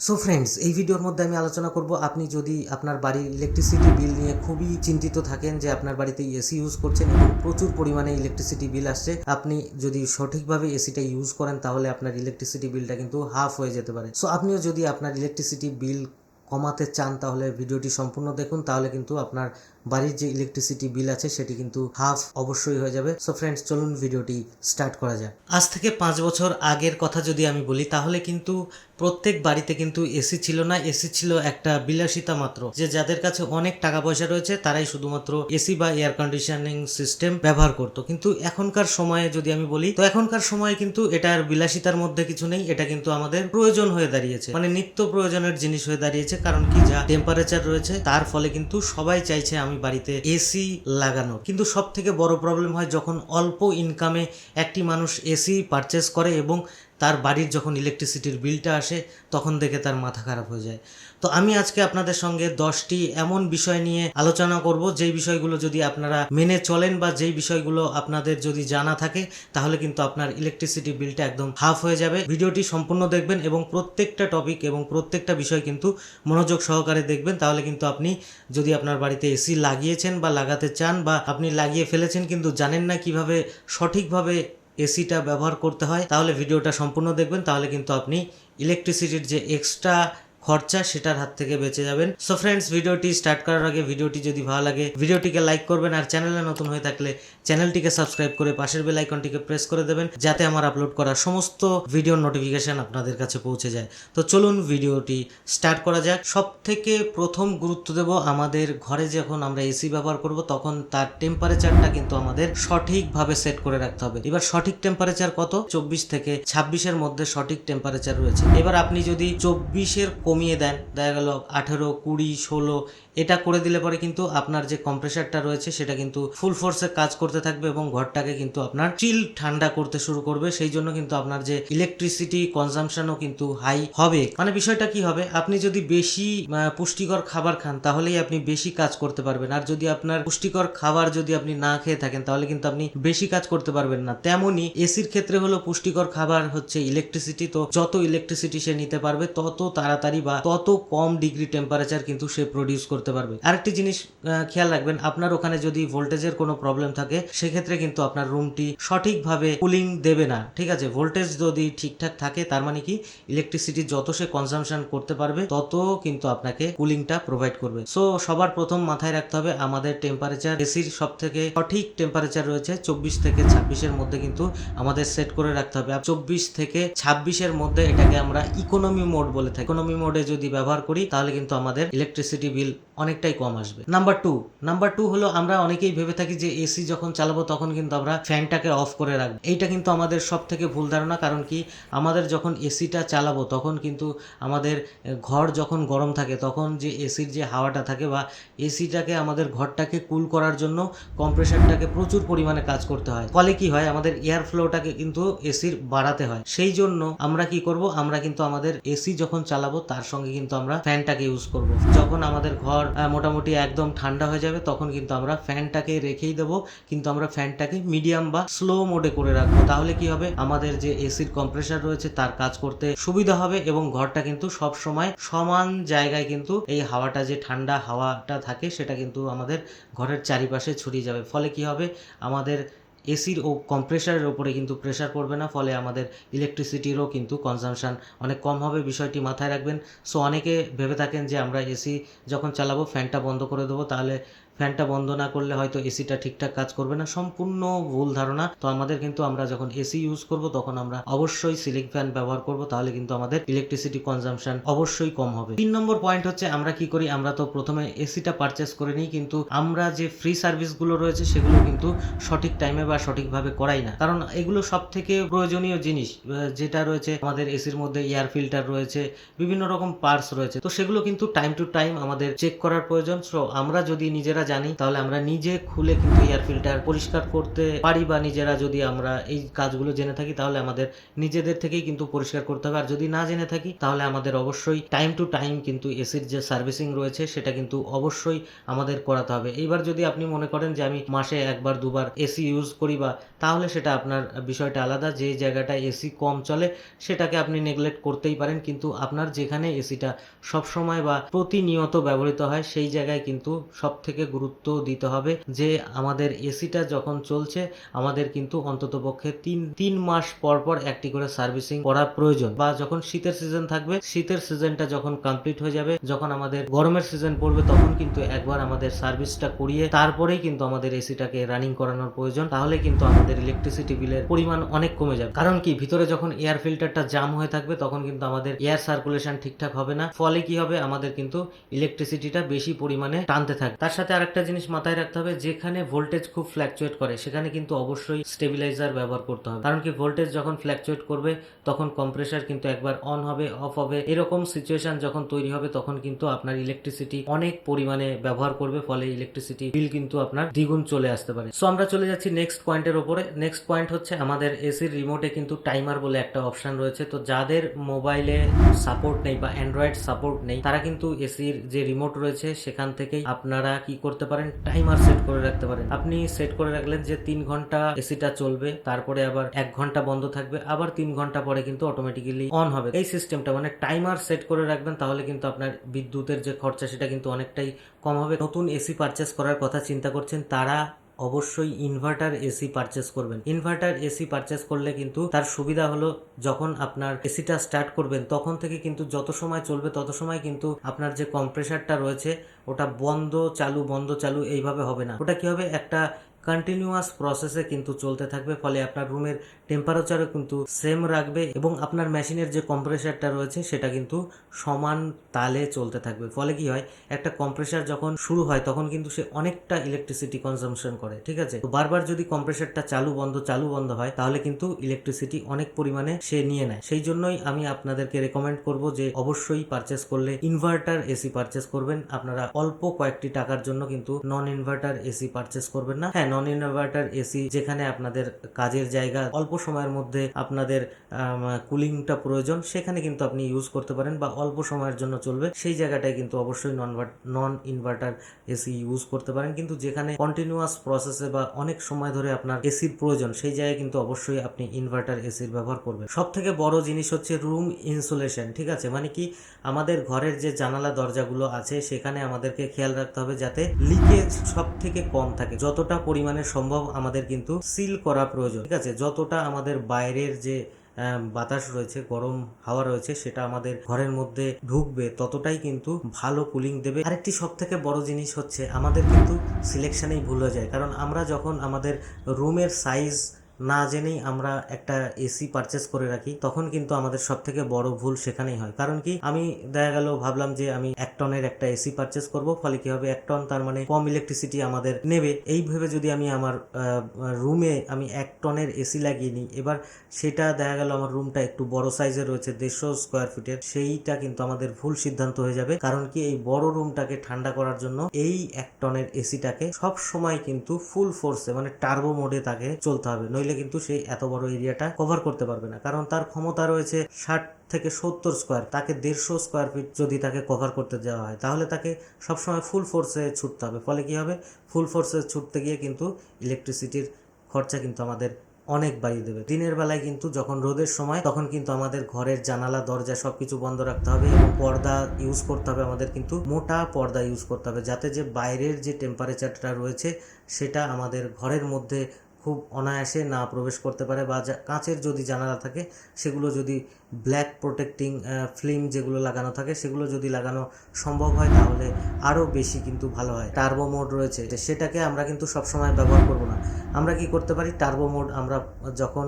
So friends, এই ভিডিওর মধ্যে আমি আলোচনা করব আপনি যদি আপনার বাড়ির ইলেকট্রিসিটি বিল নিয়ে খুবই চিন্তিত থাকেন যে আপনার বাড়িতে এসি ইউজ করছেন এবং প্রচুর পরিমাণে ইলেকট্রিসিটি বিল আসছে, আপনি যদি সঠিকভাবে এসিটা ইউজ করেন তাহলে আপনার ইলেকট্রিসিটি বিলটা কিন্তু হাফ হয়ে যেতে পারে। সো আপনিও যদি আপনার ইলেকট্রিসিটি বিল কমাতে চান তাহলে ভিডিওটি সম্পূর্ণ দেখুন, তাহলে কিন্তু আপনার বাড়ির যে ইলেকট্রিসিটি বিল আছে সেটি কিন্তু হাফ অবশ্যই হয়ে যাবে। সো ফ্রেন্ডস, চলুন ভিডিওটি স্টার্ট করা যাক। আজ থেকে 5 বছর আগের কথা যদি আমি বলি তাহলে কিন্তু প্রত্যেক বাড়িতে কিন্তু এসি ছিল না। এসি ছিল একটা বিলাসিতা মাত্র, যে যাদের কাছে অনেক টাকা পয়সা রয়েছে তারাই শুধুমাত্র এসি বা এয়ার কন্ডিশনিং সিস্টেম ব্যবহার করতো। কিন্তু এখনকার সময়ে যদি আমি বলি তো এখনকার সময়ে কিন্তু এটার বিলাসিতার মধ্যে কিছু নেই, এটা কিন্তু আমাদের প্রয়োজন হয়ে দাঁড়িয়েছে, মানে নিত্য প্রয়োজনের জিনিস হয়ে দাঁড়িয়েছে। কারণ কি, যা টেম্পারেচার রয়েছে তার ফলে কিন্তু সবাই চাইছে আমি বাড়িতে এসি লাগানো। কিন্তু সব থেকে বড় প্রবলেম হয় যখন অল্প ইনকামে একটি মানুষ এসি পারচেস করে এবং তার বাড়ির যখন ইলেকট্রিসিটির বিলটা আসে তখন দেখে তার মাথা খারাপ হয়ে যায়। তো আমি আজকে আপনাদের সঙ্গে 10টি এমন বিষয় নিয়ে আলোচনা করব যেই বিষয়গুলো যদি আপনারা মেনে চলেন বা যেই বিষয়গুলো আপনাদের যদি জানা থাকে তাহলে কিন্তু আপনার ইলেকট্রিসিটি বিলটা একদম হাফ হয়ে যাবে। ভিডিওটি সম্পূর্ণ দেখবেন এবং প্রত্যেকটা টপিক এবং প্রত্যেকটা বিষয় কিন্তু মনোযোগ সহকারে দেখবেন, তাহলে কিন্তু আপনি যদি আপনার বাড়িতে এসি লাগিয়েছেন বা লাগাতে চান বা আপনি লাগিয়ে ফেলেছেন কিন্তু জানেন না কিভাবে সঠিকভাবে এসিটা ব্যবহার করতে হয়, তাহলে ভিডিওটা সম্পূর্ণ দেখবেন, তাহলে কিন্তু আপনি ইলেকট্রিসিটির যে এক্সট্রা খরচা সেটার হাত থেকে বেঁচে যাবেন। সো ফ্রেন্ডস, ভিডিওটি স্টার্ট করার আগে ভিডিওটি যদি ভালো লাগে ভিডিওটিকে লাইক করবেন, আর চ্যানেলে নতুন হয়ে থাকলে চ্যানেলটিকে সাবস্ক্রাইব করে পাশের বেল আইকনটিকে প্রেস করে দেবেন যাতে আমার আপলোড করা সমস্ত ভিডিওর নোটিফিকেশন আপনাদের কাছে পৌঁছে যায়। তো চলুন ভিডিওটি স্টার্ট করা যাক। সব থেকে প্রথম গুরুত্ব দেব আমাদের ঘরে যখন আমরা এসি ব্যবহার করব তখন তার টেম্পারেচারটা কিন্তু আমাদের সঠিকভাবে সেট করে রাখতে হবে। এবার সঠিক টেম্পারেচার কত? 24 থেকে 26-এর মধ্যে সঠিক টেম্পারেচার রয়েছে। এবার আপনি যদি 24-এর কমিয়ে দেন, দেখা গেল 18, 20, 16 এটা করে দিলে পরে কিন্তু আপনার যে কম্প্রেসারটা রয়েছে সেটা কিন্তু ফুল ফোর্সে কাজ করতে থাকবে এবং ঘরটাকে কিন্তু আপনার চিল ঠান্ডা করতে শুরু করবে। সেই জন্য কিন্তু আপনার যে ইলেকট্রিসিটি কনজাম্পশনও কিন্তু হাই হবে। মানে বিষয়টা কি হবে, আপনি যদি বেশি পুষ্টিকর খাবার খান তাহলেই আপনি বেশি কাজ করতে পারবেন, আর যদি আপনার পুষ্টিকর খাবার যদি আপনি না খেয়ে থাকেন তাহলে কিন্তু আপনি বেশি কাজ করতে পারবেন না। তেমনি এসির ক্ষেত্রে হলো পুষ্টিকর খাবার হচ্ছে ইলেকট্রিসিটি। তো যত ইলেকট্রিসিটি সে নিতে পারবে তত তাড়াতাড়ি বা তত কম ডিগ্রি টেম্পারেচার কিন্তু সে প্রডিউস করতে পারবে। আরেকটি জিনিস খেয়াল রাখবেন, আপনার ওখানে যদি ভোল্টেজের কোনো প্রবলেম থাকে সেক্ষেত্রে কিন্তু আপনার রুমটি সঠিকভাবে কুলিং দেবে না। ঠিক আছে, ভোল্টেজ যদি ঠিকঠাক থাকে তার মানে কি ইলেকট্রিসিটি যত সে কনজাম্পশন করতে পারবে তত কিন্তু আপনাকে কুলিংটা প্রোভাইড করবে। সো সবার প্রথম মাথায় রাখতে হবে আমাদের টেম্পারেচার এসির সব থেকে সঠিক টেম্পারেচার রয়েছে 24 থেকে 26-এর মধ্যে কিন্তু আমাদের সেট করে রাখতে হবে। 24 থেকে 26-এর মধ্যে এটাকে আমরা ইকোনমি মোড বলে থাকি। ইকোনমি মোডে যদি ব্যবহার করি তাহলে কিন্তু আমাদের ইলেকট্রিসিটি বিল অনেকটাই কম আসবে। নাম্বার টু হলো আমরা অনেকেই ভেবে থাকি যে এসি যখন চালাবো তখন কিন্তু আমরা ফ্যানটাকে অফ করে রাখবো। এইটা কিন্তু আমাদের সব থেকে ভুল ধারণা। কারণ কি, আমাদের যখন এসিটা চালাবো তখন কিন্তু আমাদের ঘর যখন গরম থাকে তখন যে এসির যে হাওয়াটা থাকে বা এসিটাকে আমাদের ঘরটাকে কুল করার জন্য কম্প্রেসারটাকে প্রচুর পরিমাণে কাজ করতে হয়। ফলে কি হয়, আমাদের এয়ার ফ্লোটাকে কিন্তু এসির বাড়াতে হয়। সেই জন্য আমরা কি করব, আমরা কিন্তু আমাদের এসি যখন চালাবো তার সঙ্গে কিন্তু আমরা ফ্যানটাকে ইউজ করব। যখন আমাদের ঘর মোটামুটি একদম ঠান্ডা হয়ে যাবে তখন কিন্তু আমরা ফ্যানটাকে রেখেই দেবো, কিন্তু আমরা ফ্যানটাকে মিডিয়াম বা স্লো মোডে করে রাখবো। তাহলে কি হবে, আমাদের যে এসির কম্প্রেসার রয়েছে তার কাজ করতে সুবিধা হবে এবং ঘরটা কিন্তু সব সময় সমান জায়গায় কিন্তু এই হাওয়াটা, যে ঠান্ডা হাওয়াটা থাকে সেটা কিন্তু আমাদের ঘরের চারিপাশে ছড়িয়ে যাবে। ফলে কি হবে, আমাদের এসির ও কম্প্রেসারের ওপরে কিন্তু প্রেশার পড়বে না, ফলে আমাদের ইলেকট্রিসিটিরও কিন্তু কনজাম্পশন অনেক কম হবে। বিষয়টি মাথায় রাখবেন। সো অনেকে ভেবে থাকেন যে আমরা এসি যখন চালাবো ফ্যানটা বন্ধ করে দেবো, তাহলে ফ্যানটা বন্ধ না করলে হয়তো এসিটা ঠিকঠাক কাজ করবে না। সম্পূর্ণ ভুল ধারণা। তো আমাদের কিন্তু আমরা যখন এসি ইউজ করব তখন আমরা অবশ্যই সিলিং ফ্যান ব্যবহার করব, তাহলে কিন্তু আমাদের ইলেকট্রিসিটি কনজাম্পশন অবশ্যই কম হবে। 3 নম্বর পয়েন্ট হচ্ছে আমরা কি করি, আমরা তো প্রথমে এসিটা পারচেস করে নিই কিন্তু আমরা যে ফ্রি সার্ভিসগুলো রয়েছে সেগুলো কিন্তু সঠিক টাইমে বা সঠিকভাবে করাই না। কারণ এগুলো সব থেকে প্রয়োজনীয় জিনিস যেটা রয়েছে আমাদের এসির মধ্যে, এয়ার ফিল্টার রয়েছে, বিভিন্ন রকম পার্টস রয়েছে, তো সেগুলো কিন্তু টাইম টু টাইম আমাদের চেক করার প্রয়োজন। সো আমরা যদি নিজেরা জানি তাহলে আমরা নিজে খুলে কিন্তু এয়ার ফিল্টার পরিষ্কার করতে পারি, বা নিজেরা যদি আমরা এই কাজগুলো জেনে থাকি তাহলে আমাদের নিজেদের থেকেই কিন্তু পরিষ্কার করতে হবে। আর যদি না জেনে থাকি তাহলে আমাদের অবশ্যই টাইম টু টাইম কিন্তু এসির যে সার্ভিসিং রয়েছে সেটা কিন্তু অবশ্যই আমাদের করাতে হবে। এইবার যদি আপনি মনে করেন যে আমি মাসে একবার দুবার এসি ইউজ করি, বা তাহলে সেটা আপনার বিষয়টা আলাদা। যে জায়গাটায় এসি কম চলে সেটাকে আপনি নেগলেক্ট করতেই পারেন, কিন্তু আপনার যেখানে এসিটা সবসময় বা প্রতিনিয়ত ব্যবহৃত হয় সেই জায়গায় কিন্তু সব থেকে গুরুত্ব দিতে হবে যে আমাদের এসিটা যখন চলছে আমাদের কিন্তু অন্ততপক্ষে তিন মাস পর পর একটি করে সার্ভিসিং করা প্রয়োজন। বা যখন শীতের সিজন থাকবে, শীতের সিজনটা যখন কমপ্লিট হয়ে যাবে, যখন আমাদের গরমের সিজন পড়বে, তখন কিন্তু একবার আমাদের সার্ভিসটা করিয়ে তারপরেই কিন্তু আমাদের এসিটাকে রানিং করানোর প্রয়োজন। তাহলে কিন্তু আমাদের ইলেকট্রিসিটি বিলের পরিমাণ অনেক কমে যাবে। কারণ কি, ভিতরে যখন এয়ার ফিল্টারটা জাম হয়ে থাকবে তখন কিন্তু আমাদের এয়ার সার্কুলেশন ঠিকঠাক হবে না, ফলে কি হবে, আমাদের কিন্তু ইলেকট্রিসিটিটা বেশি পরিমাণে টানতে থাকবে। তার সাথে আরেকটা জিনিস মাথায় রাখতে হবে, যেখানে ভোল্টেজ খুব ফ্ল্যাকচুয়েট করে সেখানে কিন্তু অবশ্যই স্টেবিলাইজার ব্যবহার করতে হবে। কারণ কি, ভোল্টেজ যখন ফ্ল্যাকচুয়েট করবে তখন কম্প্রেসার কিন্তু একবার অন হবে, অফ হবে, এরকম সিচুয়েশন যখন তৈরি হবে তখন কিন্তু আপনার ইলেকট্রিসিটি অনেক পরিমাণে ব্যবহার করবে, ফলে ইলেকট্রিসিটি বিল কিন্তু আপনার দ্বিগুণ চলে আসতে পারে। সো আমরা চলে যাচ্ছি নেক্সট পয়েন্টের উপরে। নেক্সট পয়েন্ট হচ্ছে আমাদের এসির রিমোটে কিন্তু টাইমার বলে একটা অপশন রয়েছে। তো যাদের মোবাইলে সাপোর্ট নেই বা অ্যান্ড্রয়েড সাপোর্ট নেই তারা কিন্তু এসির যে রিমোট রয়েছে সেখান থেকেই আপনারা কি করতে পারেন, টাইমার সেট করে রাখতে পারেন। আপনি সেট করে রাখলেন যে 3 ঘন্টা এসিটা চলবে, তারপরে আবার 1 ঘন্টা বন্ধ থাকবে, আবার 3 ঘন্টা পরে কিন্তু অটোমেটিক্যালি অন হবে। এই সিস্টেমটা মানে টাইমার সেট করে রাখবেন, তাহলে কিন্তু আপনার বিদ্যুতের যে খরচা সেটা কিন্তু অনেকটাই কম হবে। নতুন এসি পারচেস করার কথা চিন্তা করছেন তারা অবশ্যই ইনভার্টার এসি পারচেস করবেন। ইনভার্টার এসি পারচেস করলে কিন্তু তার সুবিধা হলো, যখন আপনার এসিটা স্টার্ট করবেন তখন থেকে কিন্তু যত সময় চলবে তত সময় কিন্তু আপনার যে কম্প্রেসারটা রয়েছে ওটা বন্ধ চালু বন্ধ চালু এইভাবে হবে না। ওটা কি হবে, একটা কন্টিনিউয়াস প্রসেসে কিন্তু চলতে থাকবে, ফলে আপনার রুমের টেম্পারেচারও কিন্তু সেম রাখবে এবং আপনার মেশিনের যে কম্প্রেসারটা রয়েছে সেটা কিন্তু সমান তালে চলতে থাকবে। ফলে কি হয়, একটা কম্প্রেসার যখন শুরু হয় তখন কিন্তু সে অনেকটা ইলেকট্রিসিটি কনজাম্পশন করে, ঠিক আছে। তো বারবার যদি কম্প্রেসারটা চালু বন্ধ হয় তাহলে কিন্তু ইলেকট্রিসিটি অনেক পরিমাণে সে নিয়ে নেয়। সেই জন্যই আমি আপনাদেরকে রেকমেন্ড করব যে অবশ্যই পারচেস করলে ইনভার্টার এসি পারচেস করবেন। আপনারা অল্প কয়েকটি টাকার জন্য কিন্তু নন ইনভার্টার এসি পারচেস করবেন না। হ্যাঁ, নন ইনভার্টার এসি যেখানে আপনাদের কাজের জায়গা অল্প সময়ের মধ্যে আপনাদের কুলিংটা প্রয়োজন সেখানে কিন্তু আপনি ইউজ করতে পারেন, বা অল্প সময়ের জন্য চলবে সেই জায়গাটায় কিন্তু অবশ্যই নন ইনভার্টার এসি ইউজ করতে পারেন। কিন্তু যেখানে কন্টিনিউয়াস প্রসেসে বা অনেক সময় ধরে আপনার এসির প্রয়োজন সেই জায়গায় কিন্তু অবশ্যই আপনি ইনভার্টার এসির ব্যবহার করবেন। সব থেকে বড় জিনিস হচ্ছে রুম ইনসুলেশন, ঠিক আছে। মানে কি, আমাদের ঘরের যে জানালা দরজাগুলো আছে সেখানে আমাদেরকে খেয়াল রাখতে হবে যাতে লিকেজ সব থেকে কম থাকে। যতটা পরিমাণে সম্ভব আমাদের কিন্তু সিল করা প্রয়োজন, ঠিক আছে। যতটা আমাদের বাইরের যে বাতাস রয়েছে, গরম হাওয়া রয়েছে, সেটা আমাদের ঘরের মধ্যে ঢুকবে ততটাই কিন্তু ভালো কুলিং দেবে। আরেকটি সব থেকে বড় জিনিস হচ্ছে আমাদের কিন্তু সিলেকশনেই ভুল হয়ে যায়, কারণ আমরা যখন আমাদের রুমের সাইজ না জেনেই আমরা একটা এসি পারচেস করে রাখি তখন কিন্তু আমাদের সব থেকে বড় ভুল সেখানেই হয়। কারণ কি, আমি দেখা গেল ভাবলাম যে আমি 1 টনের একটা এসি পারচেস করব, ফলে কি হবে, 1 টন তার মানে কম ইলেকট্রিসিটি আমাদের নেবে। এই ভেবে যদি আমি আমার রুমে আমি 1 টনের এসি লাগিয়ে নিই, এবার সেটা দেখা গেল আমার রুমটা একটু বড় সাইজের রয়েছে, 150 স্কোয়ার ফিটের, সেইটা কিন্তু আমাদের ভুল সিদ্ধান্ত হয়ে যাবে। কারণ কি, এই বড় রুমটাকে ঠান্ডা করার জন্য এই 1 টনের এসিটাকে সব সময় কিন্তু ফুল ফোর্সে মানে টার্বো মোডে তাকে চলতে হবে, নইলে কিন্তু সে এত বড় এরিয়াটা কভার করতে পারবে না। কারণ তার ক্ষমতা রয়েছে 60 থেকে 70 স্কোয়ার, তাকে 150 স্কোয়ার ফিট যদি তাকে কভার করতে দেওয়া হয় তাহলে তাকে সবসময় ফুল ফোর্সে ছুটতে হবে। ফলে কি হবে, ফুল ফোর্সে ছুটতে গিয়ে কিন্তু ইলেকট্রিসিটির খরচা কিন্তু আমাদের অনেক বাড়িয়ে দেবে। দিনের বেলায় কিন্তু যখন রোদের সময় তখন কিন্তু আমাদের ঘরের জানালা দরজা সবকিছু বন্ধ রাখতে হবে এবং পর্দা ইউজ করতে হবে। আমাদের কিন্তু মোটা পর্দা ইউজ করতে হবে যাতে যে বাইরের যে টেম্পারেচারটা রয়েছে সেটা আমাদের ঘরের মধ্যে খুব অনায়াসে না প্রবেশ করতে পারে, বা কাঁচের যদি জানালা থাকে সেগুলো যদি ব্ল্যাক প্রোটেক্টিং ফিল্ম যেগুলো লাগানো থাকে সেগুলো যদি লাগানো সম্ভব হয় তাহলে আরও বেশি কিন্তু ভালো হয়। টার্বো মোড রয়েছে সেটাকে আমরা কিন্তু সবসময় ব্যবহার করব না। আমরা কি করতে পারি, টার্বো মোড আমরা যখন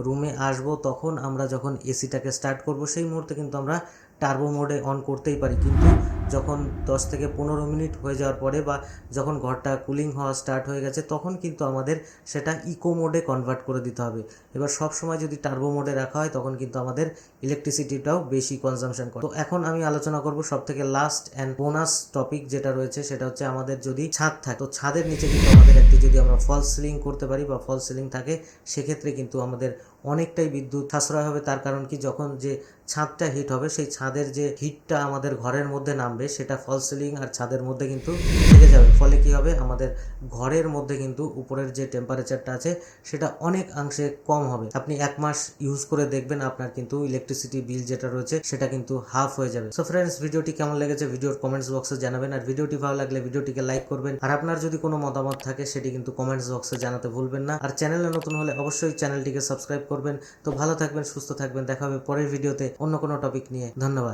রুমে আসবো তখন আমরা যখন এসিটাকে স্টার্ট করব সেই মুহূর্তে কিন্তু আমরা টার্বো মোডে অন করতেই পারি, কিন্তু যখন 10 থেকে 15 মিনিট হয়ে যাওয়ার পরে বা যখন ঘরটা কুলিং হওয়া স্টার্ট হয়ে গেছে তখন কিন্তু আমাদের সেটা ইকো মোডে কনভার্ট করে দিতে হবে। এবার সব সময় যদি টার্বো মোডে রাখা হয় তখন কিন্তু আমাদের ইলেকট্রিসিটিটাও বেশি কনজাম্পশন করে। তো এখন আমি আলোচনা করব সব থেকে লাস্ট অ্যান্ড বোনাস টপিক যেটা রয়েছে, সেটা হচ্ছে আমাদের যদি ছাদ থাকে, তো ছাদের নিচে কিন্তু আমাদের একটি যদি আমরা ফলস সিলিং করতে পারি বা ফলস সিলিং থাকে, সেক্ষেত্রে কিন্তু আমাদের অনেকটাই বিদ্যুৎ সাশ্রয় হবে। তার কারণ কি, যখন যে ছাদটা হিট হবে সেই ছাদের যে হিটটা আমাদের ঘরের মধ্যে নামবে সেটা ফলস সিলিং আর ছাদের মধ্যে কিন্তু থেকে যাবে। ফলে কি হবে, আমাদের ঘরের মধ্যে কিন্তু উপরের যে টেম্পারেচারটা আছে সেটা অনেকাংশে কম হবে। আপনি 1 মাস ইউজ করে দেখবেন আপনার কিন্তু ইলেকট্রিসিটি বিল যেটা রয়েছে সেটা কিন্তু হাফ হয়ে যাবে। সো ফ্রেন্ডস, ভিডিওটি কেমন লেগেছে ভিডিওর কমেন্টস বক্সে জানাবেন, আর ভিডিওটি ভালো লাগলে ভিডিওটিকে লাইক করবেন, আর আপনার যদি কোনো মতামত থাকে সেটি কিন্তু কমেন্টস বক্সে জানাতে ভুলবেন না। আর চ্যানেলে নতুন হলে অবশ্যই চ্যানেলটিকে সাবস্ক্রাইব করবেন। তো ভালো থাকবেন, সুস্থ থাকবেন, দেখা হবে পরের ভিডিওতে অন্য কোনো টপিক নিয়ে। ধন্যবাদ।